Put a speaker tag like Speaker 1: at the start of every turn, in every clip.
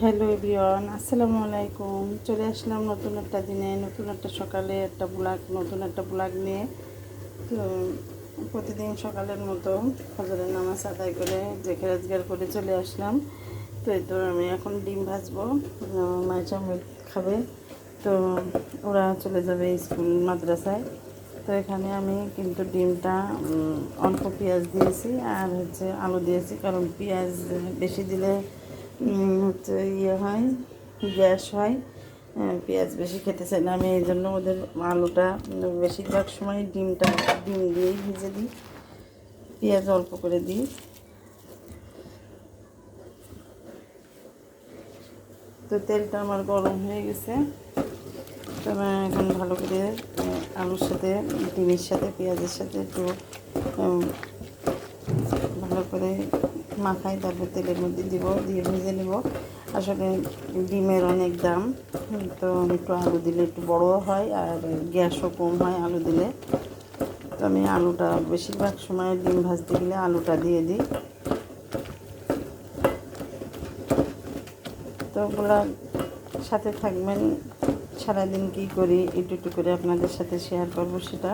Speaker 1: Hello everyone, আসসালামু আলাইকুম। চলে আসলাম নতুন একটা দিনে, নতুন একটা সকালে নতুন একটা ব্লগ নিয়ে। তো প্রতিদিন সকালের মতো ফজরের নামাজ আদায় করে জেকেরাজগার করে চলে আসলাম। তো এই তো আমি এখন ডিম ভাজবো, মায়ের চাউমিন খাবে। তো ওরা চলে যাবে স্কুল মাদ্রাসায়। তো এখানে আমি কিন্তু ডিমটা অল্প পেঁয়াজ দিয়েছি আর আলু দিয়েছি, কারণ পেঁয়াজ বেশি দিলে হচ্ছে হয়, গ্যাস হয়। পেঁয়াজ বেশি খেতে চাই না আমি, এই জন্য ওদের আলুটা বেশিরভাগ সময় ডিম দিয়েই ভেজে দিই, পেঁয়াজ অল্প করে দিই। তো তেলটা আমার গরম হয়ে গেছে। তবে এখন ভালো করে আলুর সাথে, ডিমের সাথে, পেঁয়াজের সাথে একটু ভালো করে মাখাই, তারপর তেলের মধ্যে দিয়ে ভেজে নেব। আসলে ডিমের অনেক দাম, তো একটু আলু দিলে একটু বড়ো হয় আর গ্যাসও কম হয় আলু দিলে। তো আমি আলুটা বেশিরভাগ সময় ডিম ভাজতে গেলে আলুটা দিয়ে দিই। তো ওগুলো সাথে থাকবেন, সারাদিন কী করি একটু একটু করে আপনাদের সাথে শেয়ার করব সেটা।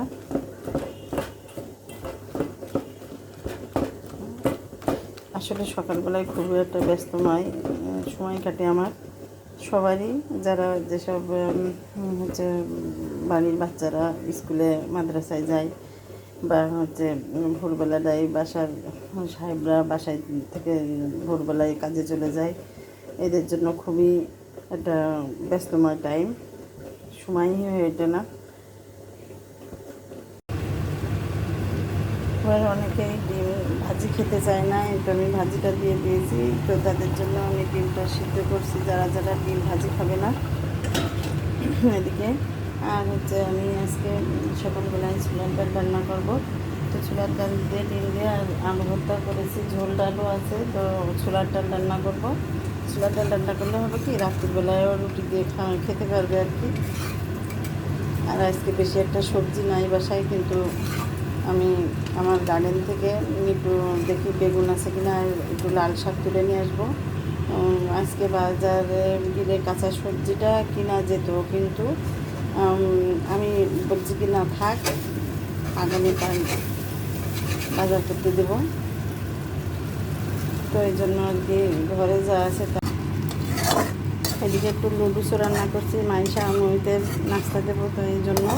Speaker 1: আসলে সকালবেলায় খুবই একটা ব্যস্তময় সময় কাটে আমার, সবারই, যারা যেসব বাড়ির বাচ্চারা স্কুলে মাদ্রাসায় যায় বা ভোরবেলা দেয়, বাসার সাহেবরা বাসায় থেকে ভোরবেলায় কাজে চলে যায়, এদের জন্য খুবই একটা ব্যস্তময় টাইম, সময়ই হয়ে ওঠে না। এবার অনেকেই ডিম ভাজি খেতে চায় না, একটু আমি ভাজিটা দিয়ে দিয়েছি। তো তাদের জন্য আমি ডিমটা সিদ্ধ করছি, যারা যারা ডিম ভাজি খাবে না এদিকে। আর আমি আজকে সকালবেলায় ছোলার ডাল রান্না করবো। তো ছোলার ডাল দিয়ে ডিম দিয়ে আর আলু ভর্তা করেছি, ঝোল ডালও আছে। তো ছোলার ডাল রান্না করবো। ছোলার ডাল রান্না করলে হবে কি, রাত্রিবেলায়ও রুটি দিয়ে খেতে পারবে আর কি। আর আজকে বেশি একটা সবজি নাই বাসায়, কিন্তু আমি আমার গার্ডেন থেকে একটু দেখি বেগুন আছে কিনা, একটু লাল শাক তুলে নিয়ে আসবো। আজকে বাজারে গেলে কাঁচা সবজিটা কিনা যেত, কিন্তু আমি বলছি কি না, থাক, আগামীকাল বাজার করতে দেবো। তো এই জন্য আর কি ঘরে যা আছে তা। এদিকে একটু নুডলসও রান্না করছি, মাইশা মুড়িতে নাস্তা দেবো, তো এই জন্য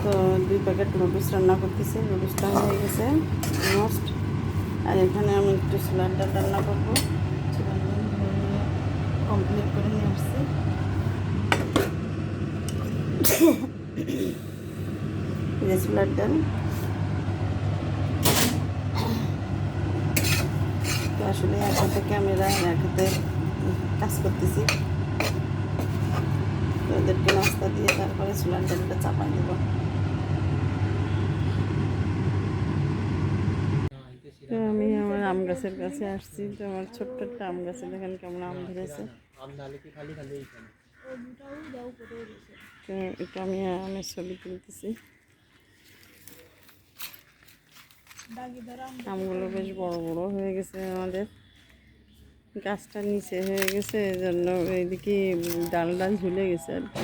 Speaker 1: তো 2 প্যাকেট নুডলস রান্না করতেছি। নুডলসটা হয়ে গেছে অলমোস্ট। আর এখানে আমি একটু ছোলার ডাল রান্না করবো। ছোলার ডাল কমপ্লিট করে নিয়ে আসছি। ছোলার ডাল তো আসলে এক হাতে ক্যামেরা, এক হাতে কাজ করতেছি। ওদেরকে নাস্তা দিয়ে তারপরে ছোলার ডালটা চাপাই দেবো। তো আমি আমার আম গাছের কাছে আসছি। তো আমার ছোট্ট একটা আম গাছে দেখেন কেমন আম ধরেছে। তো একটু আমি আমের ছবি তুলতেছি। আমগুলো বেশ বড় বড় হয়ে গেছে, আমাদের গাছটার নিচে হয়ে গেছে, এই জন্য এইদিকে ডাল ডাল ঝুলে গেছে আর কি।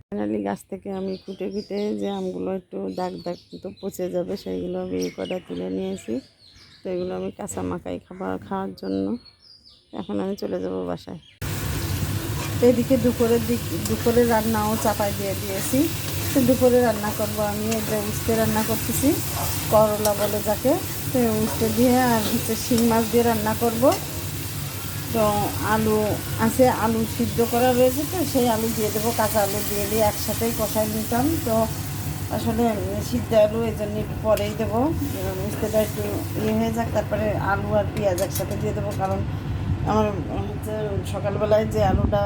Speaker 1: ফাইনালি গাছ থেকে আমি কুটে কুটে যে আমগুলো একটু দাগ দাগ তো পচে যাবে, সেইগুলো আমি কটা তুলে নিয়েছি। তো এগুলো আমি কাঁচা মাখাই খাওয়ার জন্য। এখন আমি চলে যাব বাসায়। এদিকে দুপুরে রান্নাও চাপাই দিয়ে দিয়েছি। তো দুপুরে রান্না করব আমি উস্তে রান্না করতেছি, করলা বলে যাকে। তো উস্তে দিয়ে আর শিং মাছ দিয়ে রান্না করব। তো আলু আছে, আলু সিদ্ধ করা রয়েছে, তো সেই আলু দিয়ে দেবো, কাঁচা আলু দিয়ে একসাথেই কষাই নিতাম। তো আসলে সিদ্ধ আলু এই জন্য একটু পরেই দেবো, উস্তেটা একটু হয়ে যাক, তারপরে আলু আর পেঁয়াজ একসাথে দিয়ে দেবো। কারণ আমার সকালবেলায় যে আলুটা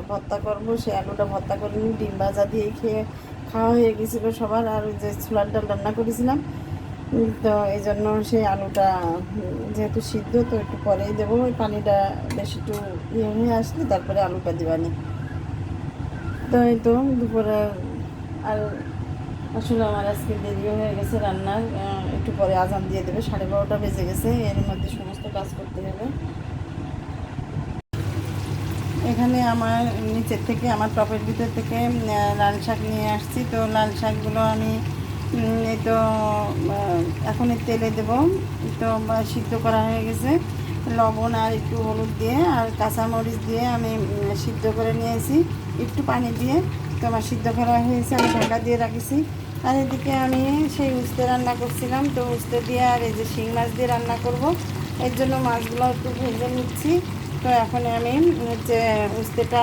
Speaker 1: ভর্তা করবো, সেই আলুটা ভর্তা করে নিই, ডিম ভাজা দিয়ে খাওয়া হয়ে গেছিলো সবার। আর ওই যে ছোলার ডাল রান্না করেছিলাম, তো এই জন্য সেই আলুটা যেহেতু সিদ্ধ, তো একটু পরেই দেবো। ওই পানিটা বেশি একটু হয়ে আসলে তারপরে আলুটা দেবানি। তো এই তো দুপুরে আর আসলে আমার আজকে দেরিও হয়ে গেছে রান্নার, একটু পরে আজান দিয়ে দেবে, 12:30 বেজে গেছে, এর মধ্যে সমস্ত কাজ করতে হবে। এখানে আমার নিচের থেকে আমার টপের ভিতর থেকে লাল শাক নিয়ে আসছি। তো লাল শাকগুলো আমি এই তো এখন তেলে দেব। তো সিদ্ধ করা হয়ে গেছে, লবণ আর একটু হলুদ দিয়ে আর কাঁচামরিচ দিয়ে আমি সিদ্ধ করে নিয়েছি একটু পানি দিয়ে। তো আমার সিদ্ধ করা হয়েছে, আমি ঢাকা দিয়ে রাখেছি। আর এদিকে আমি সেই উস্তে রান্না করছিলাম, তো উস্তে দিয়ে আর এই যে শিং মাছ দিয়ে রান্না করব, এর জন্য মাছগুলো একটু ভেজে নিচ্ছি। তো এখন আমি হচ্ছে উস্তেটা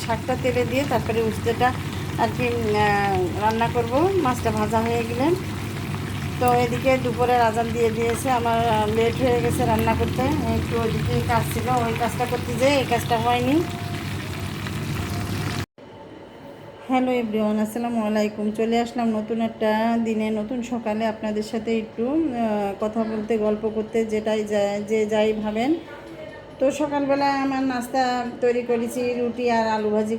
Speaker 1: শাকটা তেলে দিয়ে তারপরে উস্তেটা আর কি রান্না করব, মাছটা ভাজা হয়ে গেলে। তো এদিকে দুপুরের আজান দিয়ে দিয়েছে, আমার লেট হয়ে গেছে রান্না করতে, একটু ওইদিকে কাজ ছিল, ওই কাজটা করতে যেয়ে এই কাজটা হয়নি। হ্যালো এভরিওয়ান, আসসালামু আলাইকুম। চলে আসলাম নতুন একটা দিনে, নতুন সকালে আপনাদের সাথে একটু কথা বলতে, গল্প করতে, যেটাই যে যাই ভাবেন। তো সকালবেলা আমার নাস্তা তৈরি করেছি, রুটি আর আলু ভাজি,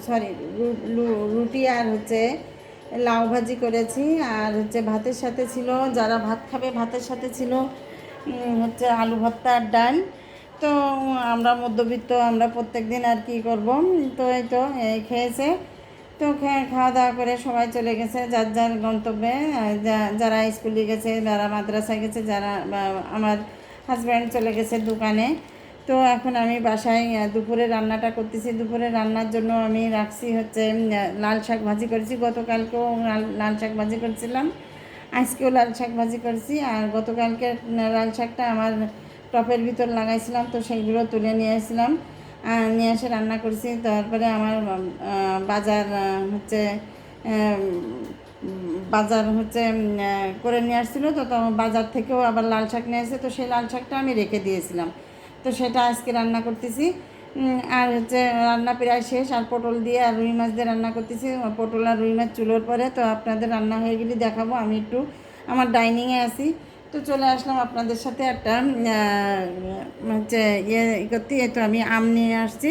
Speaker 1: সরি রুটি আর হচ্ছে লাউ ভাজি করেছি। আর হচ্ছে ভাতের সাথে ছিল, যারা ভাত খাবে ভাতের সাথে ছিল হচ্ছে আলু ভর্তা আর ডাল। তো আমরা মধ্যবিত্ত, আমরা প্রত্যেক দিন আর কি করব। তো এই তো এই খেয়েছে। তো খাওয়া দাওয়া করে সবাই চলে গেছে যার যার গন্তব্যে, যারা স্কুলে গেছে, যারা মাদ্রাসায় গেছে, যারা আমার হাজব্যান্ড চলে গেছে দোকানে। তো এখন আমি বাসায় দুপুরে রান্নাটা করতেছি। দুপুরে রান্নার জন্য আমি রাখছি হচ্ছে লাল শাক ভাজি করেছি, গতকালকেও লাল শাক ভাজি করেছিলাম, আজকেও লাল শাক ভাজি করেছি। আর গতকালকে লাল শাকটা আমার টপের ভিতর লাগাইছিলাম, তো সেইগুলো তুলে নিয়ে আসছিলাম, নিয়ে এসে রান্না করছি। তারপরে আমার বাজার হচ্ছে বাজার হচ্ছে করে নিয়ে আসছিলো, তো বাজার থেকেও আবার লাল শাক নিয়ে আসছে, তো সেই লাল শাকটা আমি রেখে দিয়েছিলাম। তো সেটা আজকে রান্না করতেছি। আর হচ্ছে রান্না প্রায় শেষ, আর পটল দিয়ে আর রুই মাছ দিয়ে রান্না করতেছি। পটল আর রুই মাছ চুলোর পরে, তো আপনাদের রান্না হয়ে গেলে দেখাবো। আমি একটু আমার ডাইনিংয়ে আছি, তো চলে আসলাম আপনাদের সাথে একটা হচ্ছে করতে। তো আমি আম নিয়ে আসছি,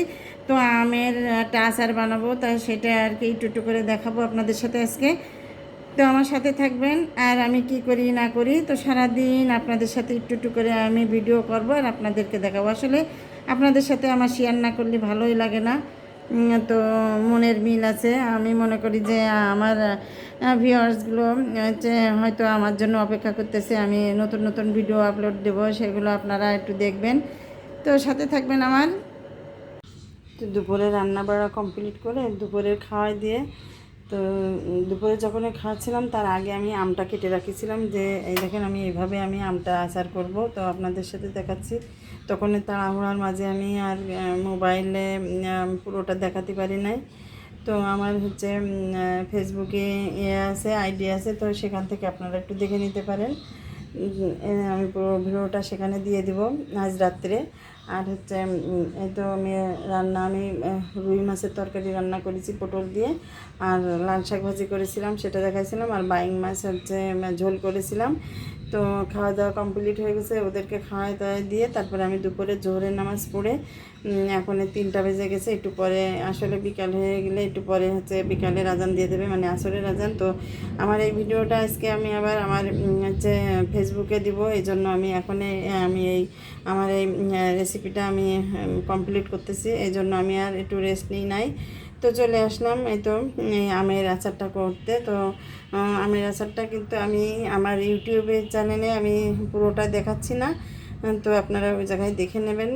Speaker 1: তো আমের একটা আচার বানাবো, তাই সেটা আর কি একটু একটু করে দেখাবো আপনাদের সাথে আজকে। তো আমার সাথে থাকবেন, আর আমি কি করি না করি, তো সারাদিন আপনাদের সাথে একটু একটু করে আমি ভিডিও করব আর আপনাদেরকে দেখাবো। আসলে আপনাদের সাথে আমার শেয়ার না করলে ভালোই লাগে না। তো মনের মিল আছে, আমি মনে করি যে আমার ভিউয়ার্সগুলো হচ্ছে হয়তো আমার জন্য অপেক্ষা করতেছে, আমি নতুন নতুন ভিডিও আপলোড দেব, সেগুলো আপনারা একটু দেখবেন, তো সাথে থাকবেন আমার। তো দুপুরে রান্না বাড়া কমপ্লিট করে দুপুরের খাওয়াই দিয়ে, তো দুপুরে যখন খাওয়াচ্ছিলাম তার আগে আমি আমটা কেটে রাখিছিলাম, যে এই দেখেন আমি এইভাবে আমি আমটা আচার করব, তো আপনাদের সাথে দেখাচ্ছি। তখন তাড়াহুড়ার মাঝে আমি আর মোবাইলে পুরোটা দেখাতে পারি নাই। তো আমার হচ্ছে ফেসবুকে আছে, আইডি আছে, তো সেখান থেকে আপনারা একটু দেখে নিতে পারেন। আমি পুরো ভিডিওটা সেখানে দিয়ে দিব আজ রাত্রে। আর হচ্ছে এই তো আমি আমি রুই মাছের তরকারি রান্না করেছি পটল দিয়ে, আর লাল শাক ভাজি করেছিলাম, সেটা দেখাইছিলাম, আর বাইং মাছ হচ্ছে ঝোল করেছিলাম। তো খাওয়া দাওয়া কমপ্লিট হয়ে গেছে, ওদেরকে খাওয়া দাওয়া দিয়ে তারপরে আমি দুপুরে জোহরের নামাজ পড়ে এখন 3টা বেজে গেছে, একটু পরে আসলে বিকাল হয়ে গেলে একটু পরে হচ্ছে বিকালের আজান দিয়ে দেবে, মানে আসরের আজান। তো আমার এই ভিডিওটা আজকে আমি আবার আমার হচ্ছে ফেসবুকে দিব, এই জন্য আমি এখন আমি এই আমার এই রেসিপিটা আমি কমপ্লিট করতেছি, এই জন্য আমি আর একটু রেস্ট নিই নাই। তো চলে আসলাম এই তো আমের আচারটা করতে। তো আমের আচারটা কিন্তু আমি আমার ইউটিউবের চ্যানেলে আমি পুরোটা দেখাচ্ছি না, তো আপনারা ওই জায়গায় দেখে নেবেন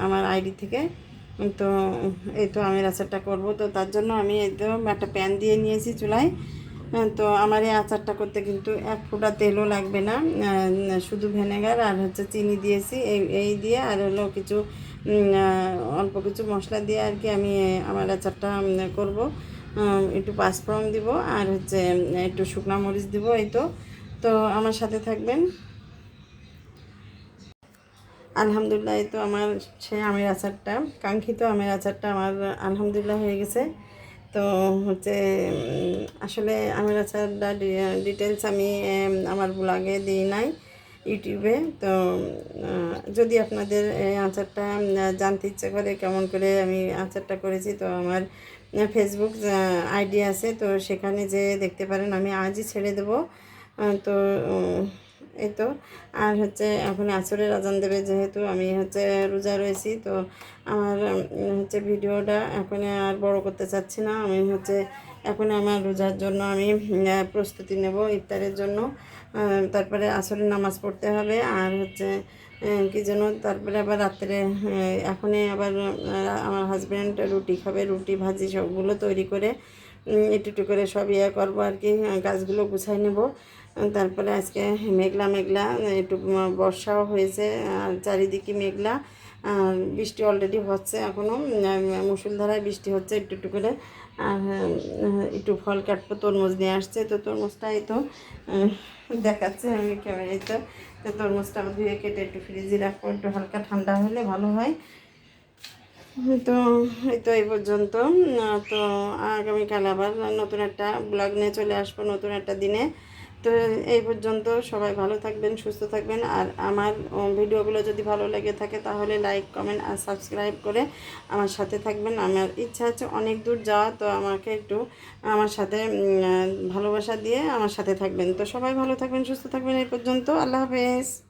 Speaker 1: আমার আইডি থেকে। তো এই তো আমের আচারটা করব, তো তার জন্য আমি একদম একটা প্যান দিয়ে নিয়েছি চুলায়। তো আমার এই আচারটা করতে কিন্তু 1 ফোঁটা তেলও লাগবে না, শুধু ভিনেগার আর হচ্ছে চিনি দিয়েছি, এই দিয়ে আর হলো কিছু অল্প কিছু মশলা দিয়ে আর কি আমি আমার আচারটা করব। একটু পাঁচফোড়ন দিব আর হচ্ছে একটু শুকনো মরিচ দিব, এই তো। তো আমার সাথে থাকবেন। আলহামদুলিল্লাহ, এই তো আমার সেই আমের আচারটা, কাঙ্ক্ষিত আমের আচারটা আমার আলহামদুলিল্লাহ হয়ে গেছে। তো হচ্ছে আসলে আমের আচারটা ডিটেলস আমি আমার ব্লগে দিই নাই, ইউটিউবে। তো যদি আপনাদের এই আচারটা জানতে ইচ্ছে করে কেমন করে আমি আচারটা করেছি, তো আমার ফেসবুক আইডি আছে, তো সেখানে যে দেখতে পারেন। আমি আজই ছেড়ে দেব। তো এই তো। আর হচ্ছে এখন আসরের আজান দেবে, যেহেতু আমি হচ্ছে রোজা রয়েছি, তো আমার হচ্ছে ভিডিওটা এখন আর বড় করতে চাচ্ছি না। আমি হচ্ছে এখন আমার রোজার জন্য আমি প্রস্তুতি নেব ইফতারের জন্য। তারপরে আসরের নামাজ পড়তে হবে, আর হচ্ছে কী যেন তারপরে আবার রাত্রে এখনই আবার আমার হাজব্যান্ড রুটি খাবে, রুটি ভাজি সবগুলো তৈরি করে একটু একটু করে সব ইয়ে করবো আর কি, গাছগুলো গুছাই নেব। তারপরে আজকে মেঘলা মেঘলা, একটু বর্ষাও হয়েছে, আর চারিদিকে মেঘলা, আর বৃষ্টি অলরেডি হচ্ছে এখনও, মুষলধারায় বৃষ্টি হচ্ছে একটু একটু করে। আর একটু ফল কাটবো, তরমুজ নিয়ে আসছে, তো তরমুজটা এই তো দেখাচ্ছে আমি ক্যামেরায়। তো তরমুজটা ধুয়ে কেটে একটু ফ্রিজে রাখবো, একটু হালকা ঠান্ডা হলে ভালো হয়। তো এই তো এই পর্যন্ত। তো আগামীকাল আবার নতুন একটা ব্লগ নিয়ে চলে আসবো নতুন একটা দিনে। তো এই পর্যন্ত, সবাই ভালো থাকবেন, সুস্থ থাকবেন। আর আমার ভিডিওগুলো যদি ভালো লেগে থাকে তাহলে লাইক, কমেন্ট আর সাবস্ক্রাইব করে আমার সাথে থাকবেন। আমার ইচ্ছা আছে অনেক দূর যাওয়া, তো আমাকে একটু আমার সাথে ভালোবাসা দিয়ে আমার সাথে থাকবেন। তো সবাই ভালো থাকবেন, সুস্থ থাকবেন। এই পর্যন্ত, আল্লাহ হাফেজ।